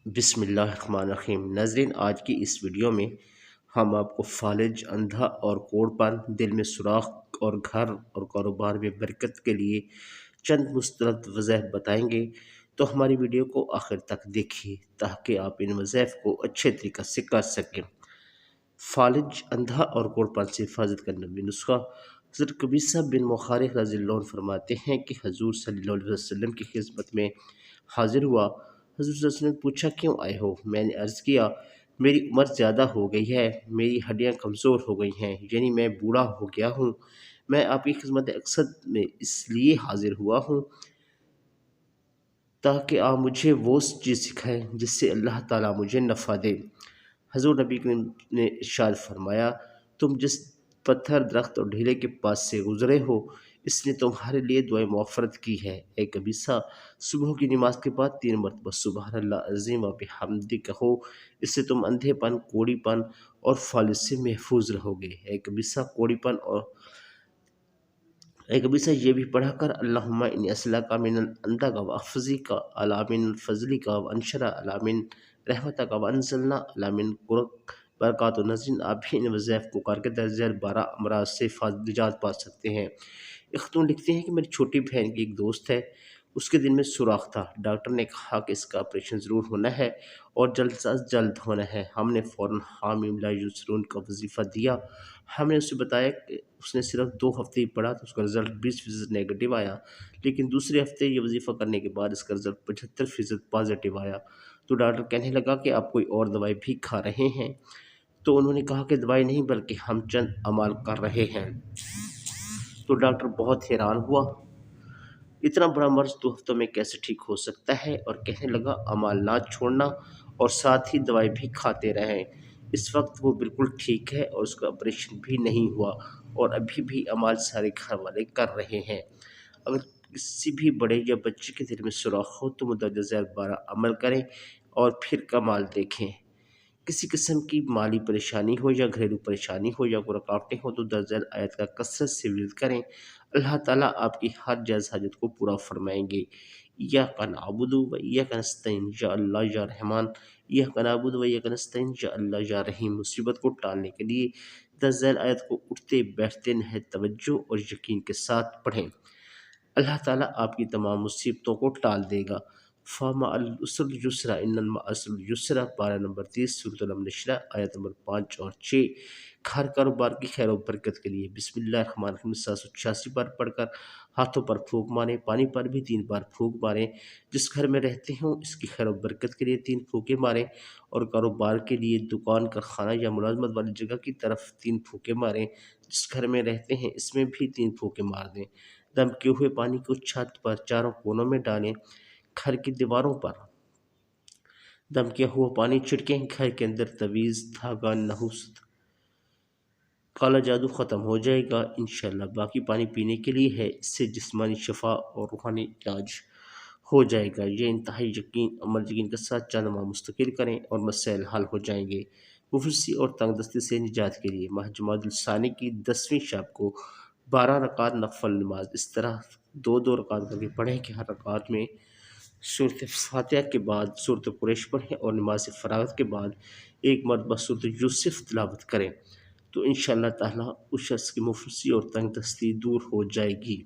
بسم اللہ الرحمن الرحیم۔ ناظرین، آج کی اس ویڈیو میں ہم آپ کو فالج، اندھا اور کوڑپن، دل میں سوراخ اور گھر اور کاروبار میں برکت کے لیے چند مستند وظائف بتائیں گے، تو ہماری ویڈیو کو آخر تک دیکھیے تاکہ آپ ان وظائف کو اچھے طریقے سے کر سکیں۔ فالج، اندھا اور کوڑپن سے حفاظت کا نبی نسخہ۔ حضرت قبیصہ بن مخارق رضی اللہ عنہ فرماتے ہیں کہ حضور صلی اللہ علیہ وسلم کی خدمت میں حاضر ہوا۔ حضور صلی اللہ علیہ وسلم نے پوچھا، کیوں آئے ہو؟ میں نے عرض کیا، میری عمر زیادہ ہو گئی ہے، میری ہڈیاں کمزور ہو گئی ہیں، یعنی میں بوڑھا ہو گیا ہوں۔ میں آپ کی خدمت اقصد میں اس لیے حاضر ہوا ہوں تاکہ آپ مجھے وہ چیز سکھائیں جس سے اللہ تعالیٰ مجھے نفع دے۔ حضور نبی کریم نے ارشاد فرمایا، تم جس پتھر، درخت اور ڈھیلے کے پاس سے گزرے ہو، اس نے تمہارے لیے دعائے مغفرت کی ہے۔ اے قبیصہ، صبح کی نماز کے بعد 3 مرتبہ سبحان اللہ عظیم و بحمدہ کہو، اس سے تم اندھے پن، کوڑی پن اور فالج سے محفوظ رہو گے۔ اے قبیصہ یہ بھی پڑھا کر، اللہم انی اسألک من عندک و احفظک علی من فضلک و انشر علی من رحمتک و انزلنا علی من قرک برکات۔ ناظرین، آپ بھی ان وظائف کو کر کے درجہ 12 امراض سے نجات پا سکتے ہیں۔ اختون لکھتے ہیں کہ میری چھوٹی بہن کی ایک دوست ہے، اس کے دل میں سوراخ تھا۔ ڈاکٹر نے کہا کہ اس کا آپریشن ضرور ہونا ہے اور جلد از جلد ہونا ہے۔ ہم نے فوراً حامیم لا یسرون کا وظیفہ دیا۔ ہم نے اسے بتایا کہ اس نے صرف 2 ہفتے ہی پڑھا تو اس کا رزلٹ 20% نیگیٹو آیا، لیکن دوسرے ہفتے یہ وظیفہ کرنے کے بعد اس کا رزلٹ 75% پازیٹیو آیا۔ تو ڈاکٹر کہنے لگا کہ آپ کوئی اور دوائی بھی کھا رہے ہیں؟ تو انہوں نے کہا کہ دوائی نہیں، بلکہ ہم چند اعمال کر رہے ہیں۔ تو ڈاکٹر بہت حیران ہوا، اتنا بڑا مرض 2 ہفتوں میں کیسے ٹھیک ہو سکتا ہے؟ اور کہنے لگا، اعمال نہ چھوڑنا اور ساتھ ہی دوائی بھی کھاتے رہیں۔ اس وقت وہ بالکل ٹھیک ہے اور اس کا آپریشن بھی نہیں ہوا اور ابھی بھی اعمال سارے گھر والے کر رہے ہیں۔ اگر کسی بھی بڑے یا بچے کے دل میں سوراخ ہو تو مدرجہ 12 عمل کریں اور پھر کمال دیکھیں۔ کسی قسم کی مالی پریشانی ہو یا گھریلو پریشانی ہو یا کوئی رکاوٹیں ہو تو درجہ آیت کا کثرت سے ورد کریں، اللہ تعالیٰ آپ کی ہر جائز حاجت کو پورا فرمائیں گے۔ ایاک نعبد و ایاک نستعین، یا اللہ یا رحمان، ایاک نعبد و ایاک نستعین، یا اللہ یا رحیم۔ مصیبت کو ٹالنے کے لیے درجہ آیت کو اٹھتے بیٹھتے نہایت توجہ اور یقین کے ساتھ پڑھیں، اللہ تعالیٰ آپ کی تمام مصیبتوں کو ٹال دے گا۔ فَمَعَ الْعُسْرِ يُسْرًا إِنَّ مَعَ الْعُسْرِ يُسْرًا، پارہ نمبر 30 سورۃ الم نشرہ، آیت نمبر 5 اور 6۔ گھر کاروبار کی خیر و برکت کے لیے بسم اللہ الرحمن الرحیم 786 بار پڑھ کر ہاتھوں پر پھونک ماریں، پانی پر بھی 3 بار پھونک ماریں۔ جس گھر میں رہتے ہوں اس کی خیر و برکت کے لیے 3 پھونکے ماریں، اور کاروبار کے لیے دکان، کارخانہ یا ملازمت والی جگہ کی طرف 3 پھونکے ماریں۔ جس گھر میں رہتے ہیں اس میں بھی 3 پھونکے مار دیں۔ دم کیے ہوئے پانی کو چھت پر چاروں کونوں میں ڈالیں، گھر کی دیواروں پر دم کیا ہوا پانی چھڑکیں، گھر کے اندر تعویذ، دھاگا، نحوست، کالا جادو ختم ہو جائے گا انشاءاللہ۔ باقی پانی پینے کے لیے ہے، اس سے جسمانی شفا اور روحانی علاج ہو جائے گا۔ یہ انتہائی یقین کے ساتھ چند ماہ مستقل کریں اور مسائل حل ہو جائیں گے۔ مفلسی اور تنگ دستی سے نجات کے لیے ماہ جمادی الثانی کی 10ویں شب کو 12 رکعت نفل نماز اس طرح 2 رکعت کر کے پڑھیں کہ ہر رکعت میں سورۃ فاتحہ کے بعد سورۃ قریش پڑھیں اور نماز فراغت کے بعد 1 مرتبہ سورۃ یوسف تلاوت کریں، تو انشاءاللہ تعالیٰ اس شخص کی مفلسی اور تنگ دستی دور ہو جائے گی۔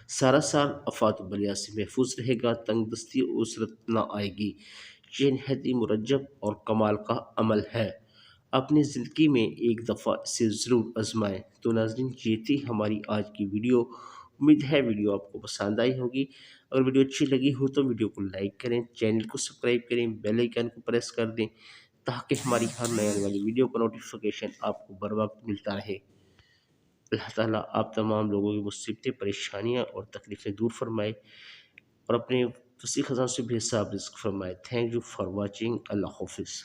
سارا سال آفات و بلیا سے محفوظ رہے گا، تنگ دستی و عسرت نہ آئے گی۔ یہ نہایت مرجب اور کمال کا عمل ہے، اپنی زندگی میں ایک دفعہ اسے ضرور آزمائیں۔ تو ناظرین، یہ تھی ہماری آج کی ویڈیو۔ امید ہے ویڈیو آپ کو پسند آئی ہوگی۔ اگر ویڈیو اچھی لگی ہو تو ویڈیو کو لائک کریں، چینل کو سبسکرائب کریں، بیل آئیکن کو پریس کر دیں تاکہ ہماری ہر نئے آنے والی ویڈیو کا نوٹیفیکیشن آپ کو بر وقت ملتا رہے۔ اللہ تعالیٰ آپ تمام لوگوں کی مصیبتیں، پریشانیاں اور تکلیفیں دور فرمائے اور اپنے وسیع خزانوں سے بے حساب رزق فرمائے۔ Thank you for watching. اللہ حافظ۔